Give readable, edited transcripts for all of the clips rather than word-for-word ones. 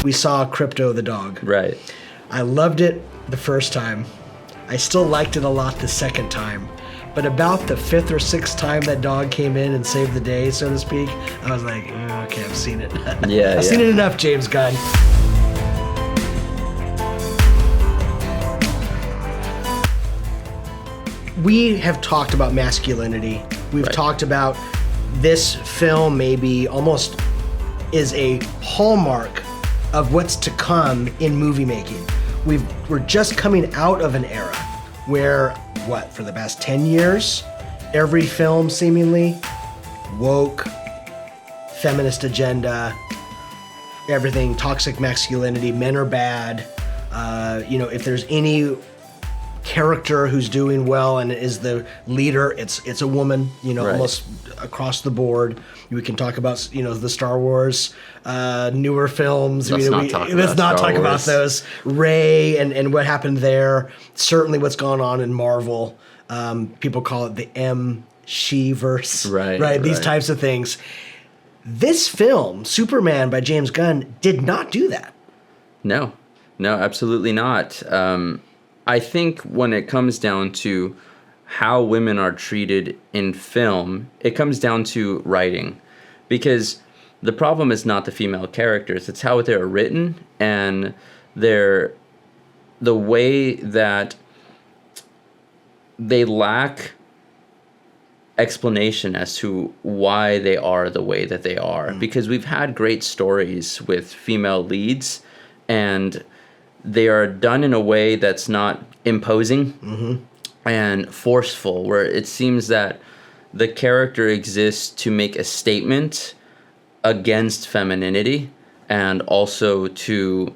we saw Crypto the dog. Right. I loved it the first time. I still liked it a lot the second time. But about the fifth or sixth time that dog came in and saved the day, so to speak, I was like, okay, I've seen it. Yeah, I've seen it enough, James Gunn. We have talked about masculinity. We've talked about this film maybe almost is a hallmark of what's to come in movie making. We're just coming out of an era where, for the past 10 years, every film seemingly woke, feminist agenda, everything, toxic masculinity, men are bad. If there's any character who's doing well and is the leader, it's a woman, almost across the board. We can talk about, the Star Wars newer films. Let's not talk about those. Rey and what happened there. Certainly what's gone on in Marvel. People call it the she-verse. Right. These types of things. This film, Superman by James Gunn, did not do that. No, absolutely not. I think when it comes down to how women are treated in film, it comes down to writing. Because the problem is not the female characters, it's how they're written and the way that they lack explanation as to why they are the way that they are. Because we've had great stories with female leads, and they are done in a way that's not imposing and forceful, where it seems that the character exists to make a statement against femininity and also to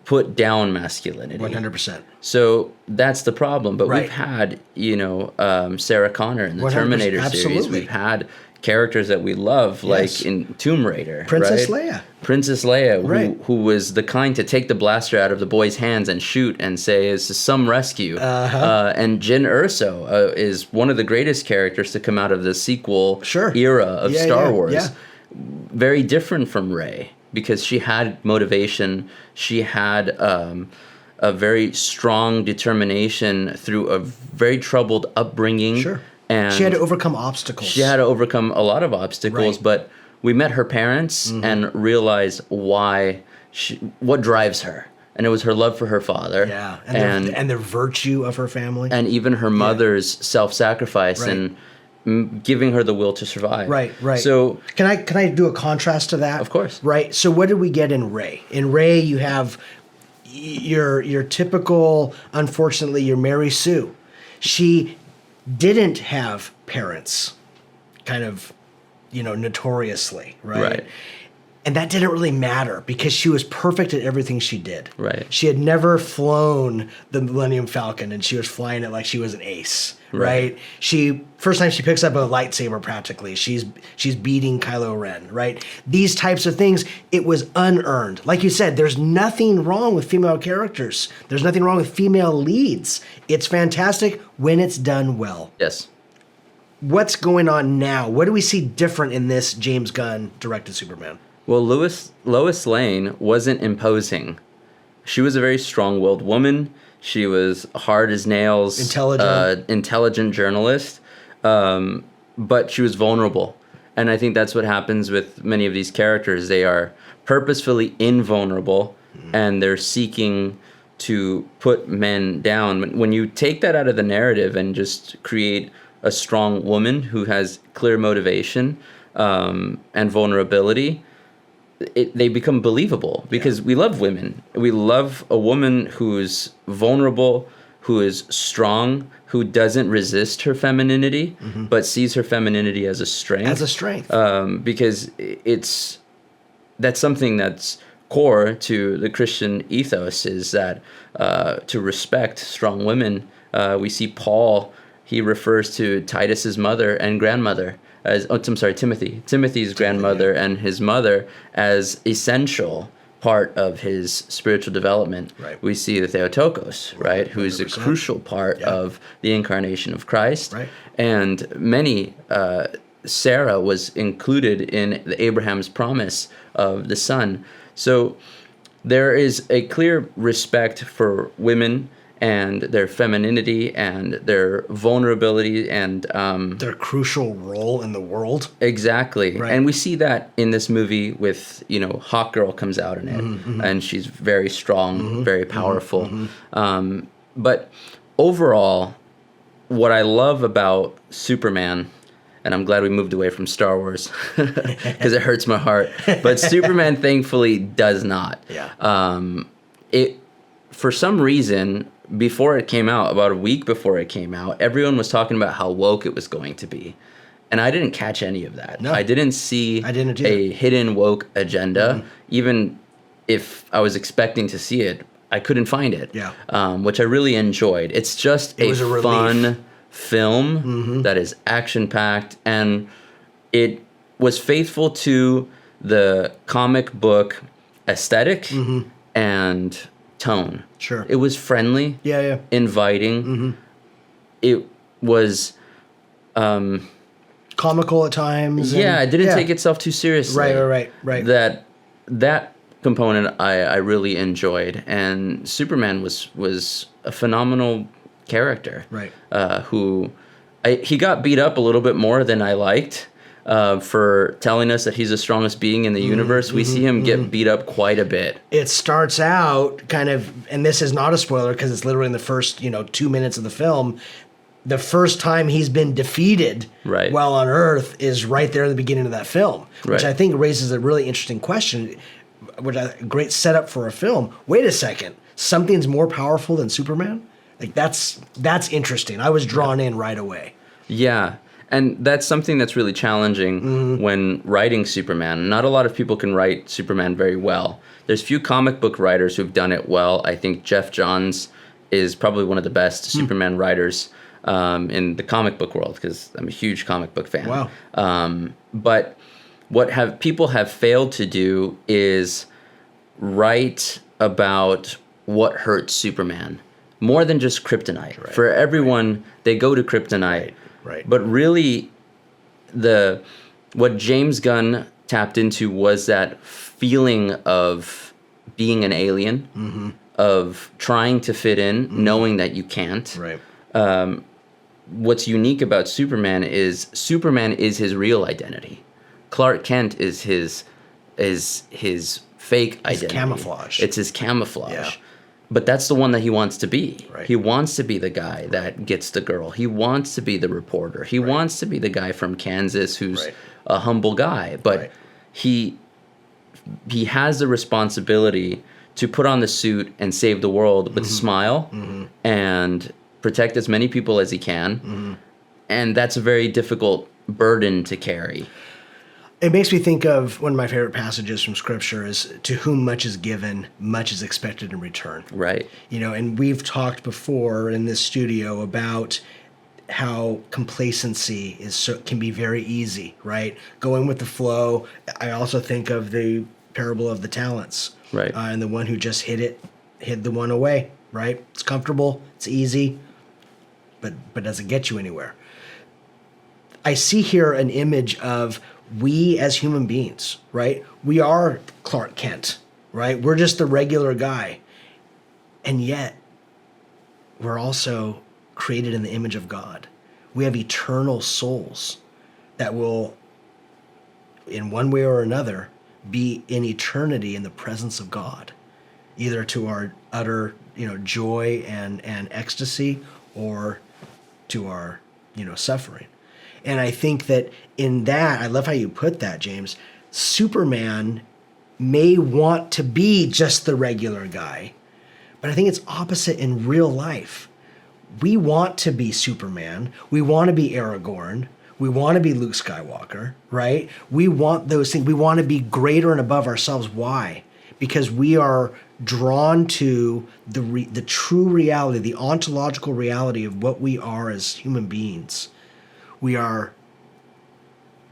put down masculinity. 100%. So that's the problem. But we've had, Sarah Connor in the Terminator series. We've had characters that we love, like in Tomb Raider. Princess Leia. Princess Leia, who was the kind to take the blaster out of the boy's hands and shoot and say, "It's some rescue." And Jyn Erso is one of the greatest characters to come out of the sequel era of Star Wars. Yeah. Very different from Rey, because she had motivation. She had a very strong determination through a very troubled upbringing. Sure. And she had to overcome obstacles. She had to overcome a lot of obstacles, but we met her parents and realized what drives her. And it was her love for her father. Yeah, and the virtue of her family. And even her mother's self-sacrifice and giving her the will to survive. Right. So can I do a contrast to that? Of course. Right. So what did we get in Rey? In Rey, you have your typical, unfortunately, your Mary Sue. She didn't have parents, kind of, notoriously, right? And that didn't really matter because she was perfect at everything she did. Right. She had never flown the Millennium Falcon, and she was flying it like she was an ace. Right. First time she picks up a lightsaber, practically, she's beating Kylo Ren. Right. These types of things, it was unearned. Like you said, there's nothing wrong with female characters. There's nothing wrong with female leads. It's fantastic when it's done well. Yes. What's going on now? What do we see different in this James Gunn directed Superman? Well, Lois Lane wasn't imposing. She was a very strong-willed woman. She was hard as nails, intelligent journalist, but she was vulnerable. And I think that's what happens with many of these characters. They are purposefully invulnerable, and they're seeking to put men down. When you take that out of the narrative and just create a strong woman who has clear motivation and vulnerability, they become believable, because we love women. We love a woman who's vulnerable, who is strong, who doesn't resist her femininity, but sees her femininity as a strength. Because that's something that's core to the Christian ethos, is that to respect strong women. We see Paul, he refers to Titus's mother and grandmother Timothy's grandmother and his mother as essential part of his spiritual development. Right. We see the Theotokos, right, who is a crucial part of the incarnation of Christ. Right. And Sarah was included in Abraham's promise of the son. So there is a clear respect for women and their femininity and their vulnerability and their crucial role in the world. Exactly. Right. And we see that in this movie with, Hawk Girl comes out in it, and she's very strong, very powerful. But overall, what I love about Superman, and I'm glad we moved away from Star Wars because it hurts my heart, but Superman thankfully does not. Yeah. For some reason, before it came out, about a week before it came out, everyone was talking about how woke it was going to be. And I didn't catch any of that. No. I didn't see a hidden woke agenda. Even if I was expecting to see it, I couldn't find it. Yeah. Which I really enjoyed. It's just a fun film that is action-packed, and it was faithful to the comic book aesthetic and tone. Sure. It was friendly. Yeah. Inviting. It was comical at times. It didn't take itself too seriously. Right. That component I really enjoyed, and Superman was a phenomenal character. Right. He got beat up a little bit more than I liked. For telling us that he's the strongest being in the universe. We see him get beat up quite a bit. It starts out kind of, and this is not a spoiler because it's literally in the first 2 minutes of the film. The first time he's been defeated while on Earth is right there in the beginning of that film, which I think raises a really interesting question, which a great setup for a film. Wait a second, something's more powerful than Superman? Like that's interesting. I was drawn in right away. Yeah. And that's something that's really challenging when writing Superman. Not a lot of people can write Superman very well. There's few comic book writers who've done it well. I think Jeff Johns is probably one of the best Superman writers in the comic book world, because I'm a huge comic book fan. Wow. But what people have failed to do is write about what hurts Superman more than just kryptonite. Right. For everyone, they go to kryptonite. Right. But really, what James Gunn tapped into was that feeling of being an alien, of trying to fit in, knowing that you can't. Right. What's unique about Superman is his real identity. Clark Kent is his fake identity. His camouflage. It's his camouflage. Yeah. But that's the one that he wants to be. Right. He wants to be the guy that gets the girl. He wants to be the reporter. He wants to be the guy from Kansas who's a humble guy. But he has the responsibility to put on the suit and save the world, but smile and protect as many people as he can. And that's a very difficult burden to carry. It makes me think of one of my favorite passages from Scripture is, to whom much is given, much is expected in return. Right. And we've talked before in this studio about how complacency can be very easy, right? Going with the flow. I also think of the parable of the talents. Right. And the one who just hid the one away, right? It's comfortable, it's easy, but does it get you anywhere? I see here an image of we as human beings, right? We are Clark Kent, right? We're just the regular guy. And yet, we're also created in the image of God. We have eternal souls that will, in one way or another, be in eternity in the presence of God, either to our utter, joy and ecstasy, or to our, suffering. And I think that in that, I love how you put that, James. Superman may want to be just the regular guy, but I think it's opposite in real life. We want to be Superman. We want to be Aragorn. We want to be Luke Skywalker, right? We want those things. We want to be greater and above ourselves. Why? Because we are drawn to the true reality, the ontological reality of what we are as human beings. We are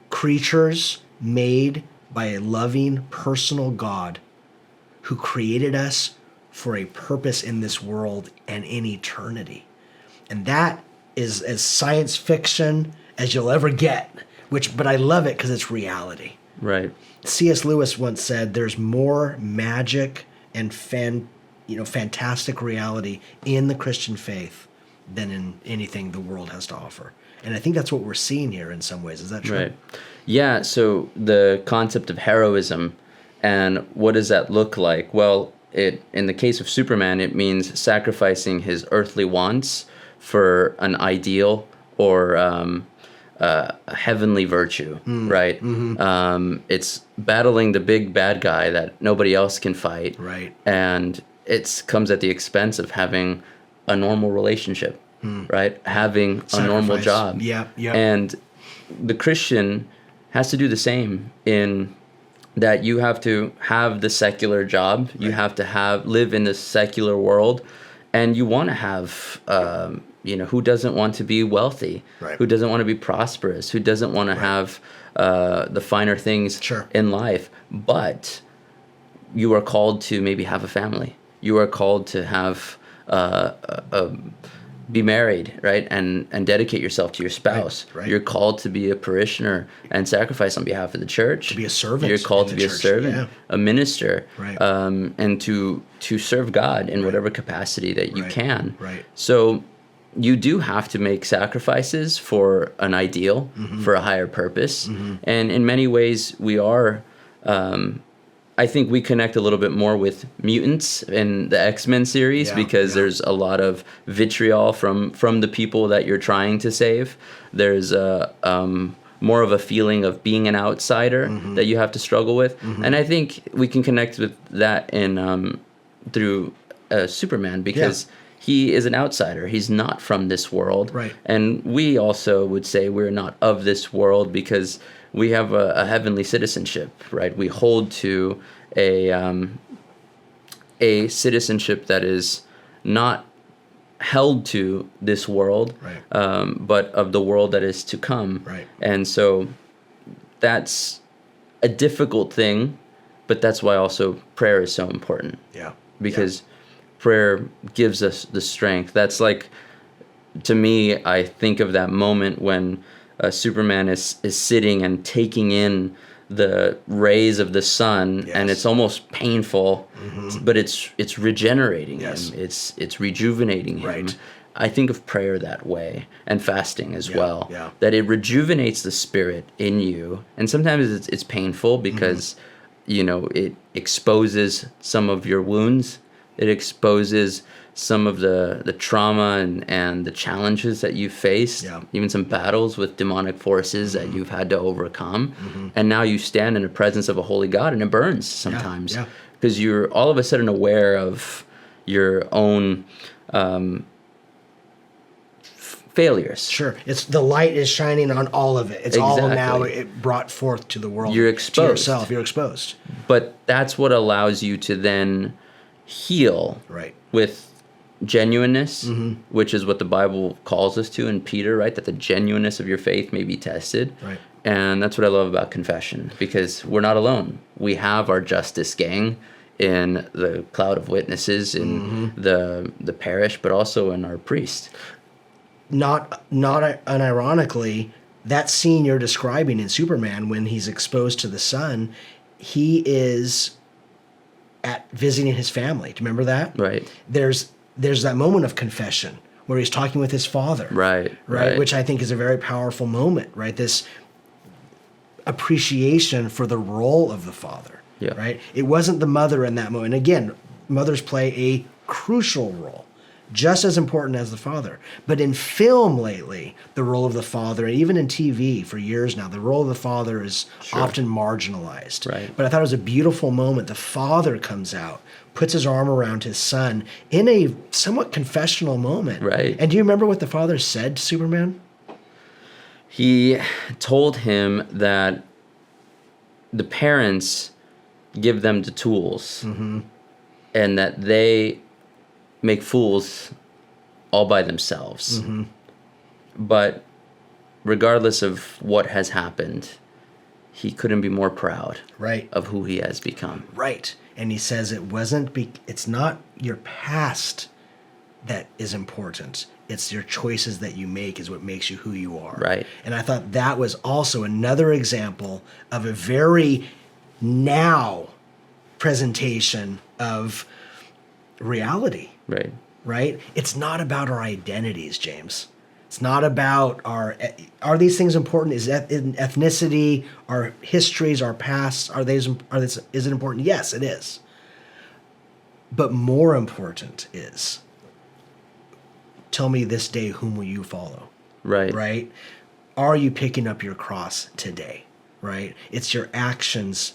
creatures made by a loving, personal God who created us for a purpose in this world and in eternity. And that is as science fiction as you'll ever get, but I love it because it's reality. Right. C.S. Lewis once said, there's more magic and fantastic reality in the Christian faith than in anything the world has to offer. And I think that's what we're seeing here in some ways. Is that true? Right. Yeah, so the concept of heroism, and what does that look like? Well, in the case of Superman, it means sacrificing his earthly wants for an ideal or a heavenly virtue, right? Mm-hmm. It's battling the big bad guy that nobody else can fight. Right. And it comes at the expense of having a normal relationship, right? Having a normal job. Yeah. And the Christian has to do the same in that you have to have the secular job. Right. You have to live in the secular world, and you want to have, who doesn't want to be wealthy? Right. Who doesn't want to be prosperous? Who doesn't want to have the finer things in life? But you are called to maybe have a family. You are called to have be married, right? And dedicate yourself to your spouse. Right. You're called to be a parishioner and sacrifice on behalf of the church. To be a servant. You're called to be a servant, a minister, right. And to serve God in whatever capacity that you can. Right. So you do have to make sacrifices for an ideal, for a higher purpose. And in many ways, we are... I think we connect a little bit more with mutants in the X-Men series because there's a lot of vitriol from the people that you're trying to save. There's more of a feeling of being an outsider that you have to struggle with. And I think we can connect with that through Superman because he is an outsider. He's not from this world. Right. And we also would say we're not of this world because we have a heavenly citizenship, right? We hold to a citizenship that is not held to this world, but of the world that is to come. Right. And so that's a difficult thing, but that's why also prayer is so important. Yeah. Because prayer gives us the strength. That's like, to me, I think of that moment when Superman is sitting and taking in the rays of the sun, and it's almost painful, but it's regenerating him. It's rejuvenating him. Right. I think of prayer that way, and fasting as well. Yeah. That it rejuvenates the spirit in you, and sometimes it's painful because it exposes some of your wounds. It exposes some of the trauma and the challenges that you've faced, even some battles with demonic forces that you've had to overcome. And now you stand in the presence of a holy God, and it burns sometimes because you're all of a sudden aware of your own failures. Sure. It's the light is shining on all of it. It's all now brought forth to the world. You're exposed. To yourself. You're exposed. But that's what allows you to then heal with genuineness, which is what the Bible calls us to in Peter, right? That the genuineness of your faith may be tested. Right. And that's what I love about confession, because we're not alone. We have our justice gang in the cloud of witnesses in the parish, but also in our priest. Not unironically, that scene you're describing in Superman when he's exposed to the sun, he is at visiting his family. Do you remember that? Right. There's that moment of confession where he's talking with his father. Right. Which I think is a very powerful moment, right? This appreciation for the role of the father. Yeah. Right? It wasn't the mother in that moment. And again, mothers play a crucial role, just as important as the father. But in film lately, the role of the father, and even in TV for years now, the role of the father is often marginalized. Right. But I thought it was a beautiful moment. The father comes out, puts his arm around his son in a somewhat confessional moment. Right. And do you remember what the father said to Superman? He told him that the parents give them the tools and that they make fools all by themselves. But regardless of what has happened, he couldn't be more proud of who he has become. Right. And he says it's not your past that is important. It's your choices that you make is what makes you who you are. Right. And I thought that was also another example of a very now presentation of reality. Right. Right? It's not about our identities, James. It's not about are these things important? Is ethnicity, our histories, our pasts, is it important? Yes, it is. But more important is, tell me this day, whom will you follow? Right. Right? Are you picking up your cross today? Right? It's your actions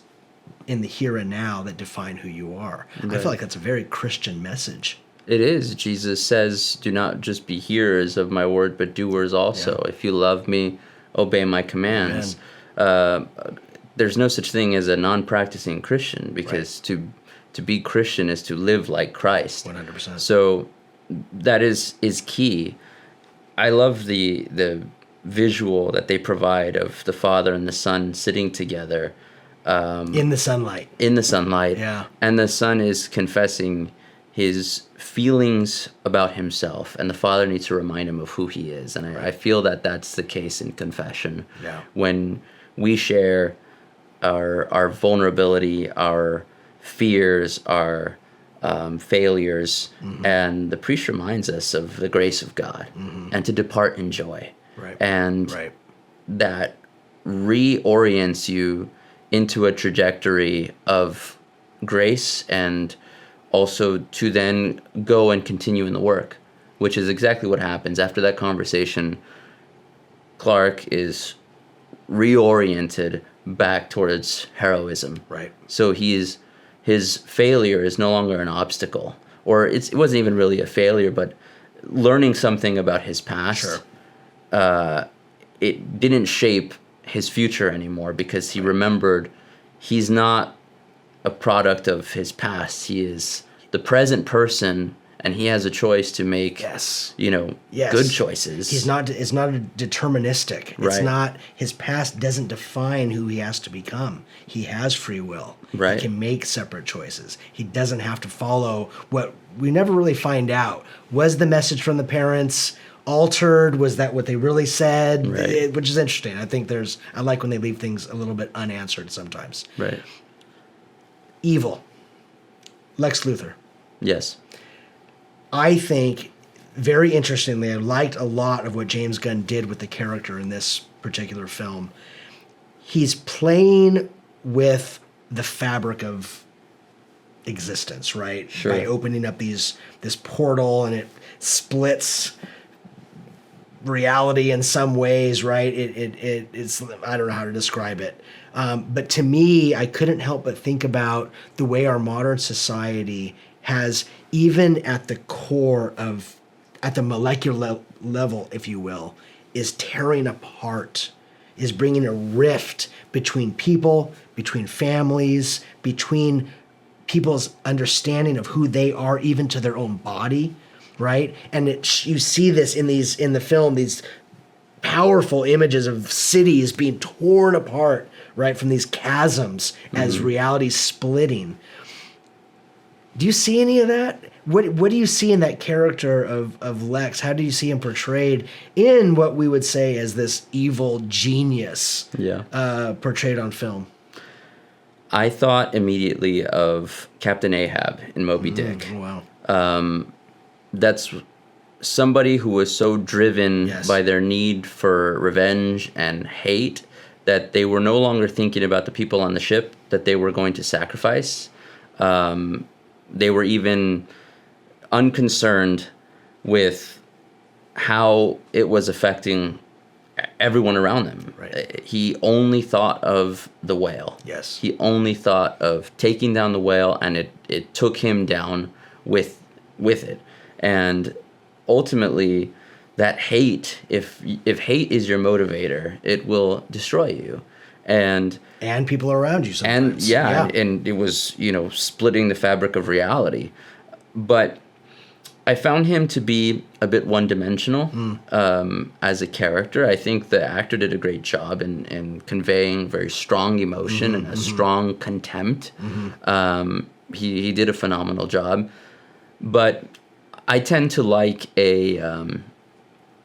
in the here and now that define who you are. Right. I feel like that's a very Christian message. It is. Jesus says, do not just be hearers of my word, but doers also. Yeah. If you love me, obey my commands. There's no such thing as a non-practicing Christian, because to be Christian is to live like Christ. 100%. So that is key. I love the visual that they provide of the Father and the Son sitting together. In the sunlight. In the sunlight. Yeah. And the Son is confessing his feelings about himself, and the Father needs to remind him of who he is. And I feel that that's the case in confession. Yeah. When we share our vulnerability, our fears, our failures, and the priest reminds us of the grace of God, and to depart in joy. Right. And that reorients you into a trajectory of grace, and also to then go and continue in the work, which is exactly what happens. After that conversation, Clark is reoriented back towards heroism. Right. So his failure is no longer an obstacle, or it wasn't even really a failure, but learning something about his past, it didn't shape his future anymore, because he remembered he's not a product of his past. He is the present person, and he has a choice to make good choices. It's not deterministic. It's not, his past doesn't define who he has to become. He has free will. Right. He can make separate choices. He doesn't have to follow what we never really find out. Was the message from the parents altered? Was that what they really said? Right. Which is interesting. I like when they leave things a little bit unanswered sometimes. Right. Evil. Lex Luthor. Yes. I think, very interestingly, I liked a lot of what James Gunn did with the character in this particular film. He's playing with the fabric of existence, right? Sure. By opening up this portal, and it splits reality in some ways, right? It's I don't know how to describe it. But to me, I couldn't help but think about the way our modern society has, even at the core of, at the molecular level, if you will, is tearing apart, is bringing a rift between people, between families, between people's understanding of who they are, even to their own body, right? And you see this in the film, these powerful images of cities being torn apart, right, from these chasms as reality's splitting. Do you see any of that? What do you see in that character of Lex? How do you see him portrayed in what we would say as this evil genius portrayed on film? I thought immediately of Captain Ahab in Moby Dick. Wow. That's somebody who was so driven by their need for revenge and hate that they were no longer thinking about the people on the ship that they were going to sacrifice. They were even unconcerned with how it was affecting everyone around them. Right. He only thought of the whale. Yes. He only thought of taking down the whale, and it took him down with it. And ultimately, that hate, if hate is your motivator, it will destroy you. And people around you sometimes. And it was, splitting the fabric of reality. But I found him to be a bit one-dimensional as a character. I think the actor did a great job in conveying very strong emotion and a strong contempt. He did a phenomenal job. But I tend to like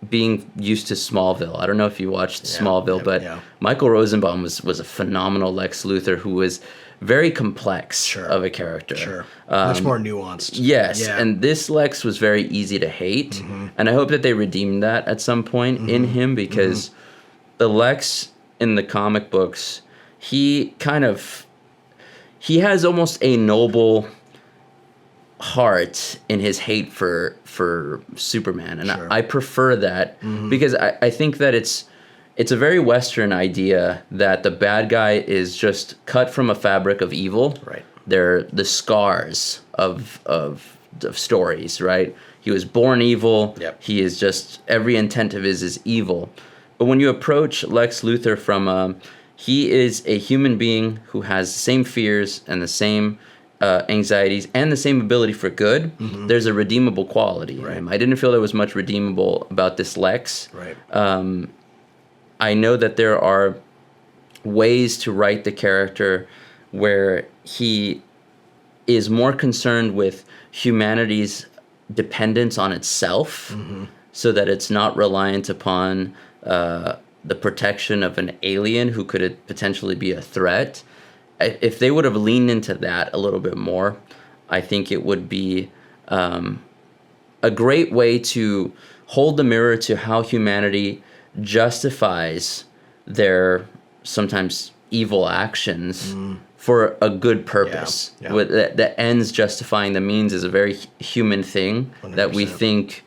being used to Smallville. I don't know if you watched Smallville, but Michael Rosenbaum was a phenomenal Lex Luthor who was very complex of a character. Sure. Much more nuanced. Yes. Yeah. And this Lex was very easy to hate. And I hope that they redeemed that at some point in him, because the Lex in the comic books, he has almost a noble heart in his hate for Superman, and I prefer that because I think that it's a very Western idea that the bad guy is just cut from a fabric of evil. Right. They're the scars of stories, right? He was born evil. Yep. He is just, every intent of his is evil. But when you approach Lex Luthor from he is a human being who has the same fears and the same anxieties and the same ability for good. There's a redeemable quality in him. I didn't feel there was much redeemable about this Lex. Right. I know that there are ways to write the character where he is more concerned with humanity's dependence on itself, so that it's not reliant upon the protection of an alien who could potentially be a threat. If they would have leaned into that a little bit more, I think it would be a great way to hold the mirror to how humanity justifies their sometimes evil actions for a good purpose. Yeah. With the ends justifying the means is a very human thing. 100%. That we think,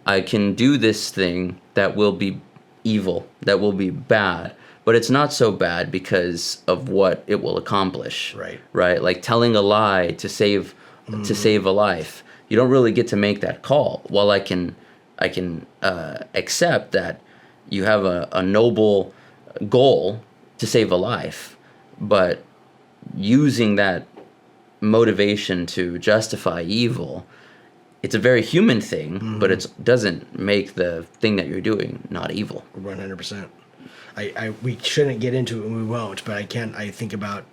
I can do this thing that will be evil, that will be bad, but it's not so bad because of what it will accomplish. Right. Like telling a lie to save a life. You don't really get to make that call. While I can accept that you have a noble goal to save a life, but using that motivation to justify evil, it's a very human thing, but it doesn't make the thing that you're doing not evil. 100%. We shouldn't get into it, and we won't, but I think about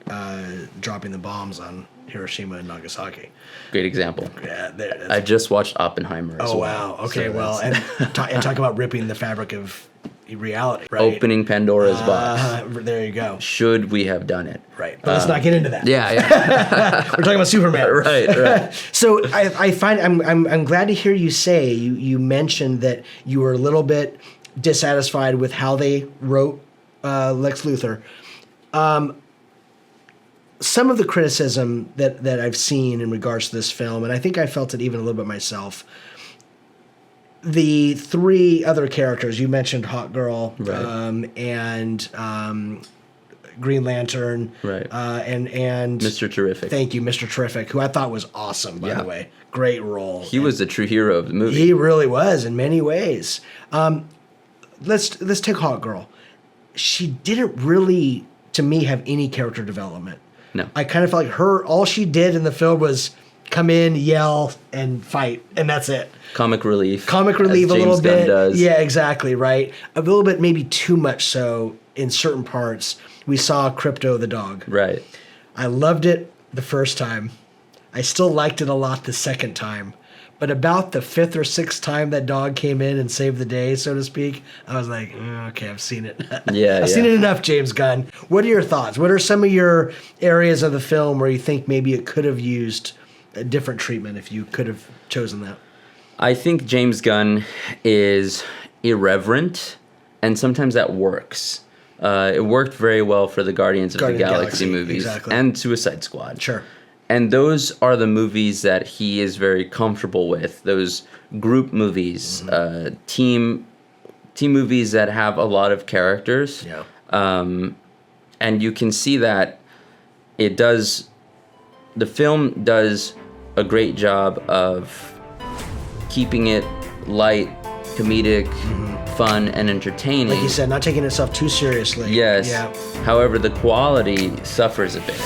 dropping the bombs on Hiroshima and Nagasaki. Great example. Yeah, I just watched Oppenheimer as well. Oh, wow. Okay, so and talk about ripping the fabric of reality, right? Opening Pandora's box. There you go. Should we have done it? Right. But let's not get into that. Yeah. We're talking about Superman. Right. So I find I'm glad to hear you say, you mentioned that you were a little bit dissatisfied with how they wrote Lex Luthor. Some of the criticism that I've seen in regards to this film, and I think I felt it even a little bit myself, the three other characters, you mentioned Hawk Girl, right. And Green Lantern, right. And Mr. Terrific. Thank you, Mr. Terrific, who I thought was awesome, by the way. Great role. He was the true hero of the movie. He really was in many ways. Let's take Hawk Girl. She didn't really, to me, have any character development. No. I kind of felt like all she did in the film was come in, yell, and fight, and that's it. Comic relief. A little bit. Gunn does. Yeah, exactly, right. A little bit, maybe too much so in certain parts. We saw Crypto the dog. Right. I loved it the first time. I still liked it a lot the second time. But about the fifth or sixth time that dog came in and saved the day, so to speak, I was like, okay, I've seen it. I've seen it enough, James Gunn. What are your thoughts? What are some of your areas of the film where you think maybe it could have used a different treatment if you could have chosen that? I think James Gunn is irreverent, and sometimes that works. It worked very well for the Guardians of the Galaxy movies and Suicide Squad. Sure. And those are the movies that he is very comfortable with. Those group movies, team movies that have a lot of characters. Yeah. And you can see that the film does a great job of keeping it light, comedic, fun, and entertaining. Like you said, not taking itself too seriously. Yes. Yeah. However, the quality suffers a bit.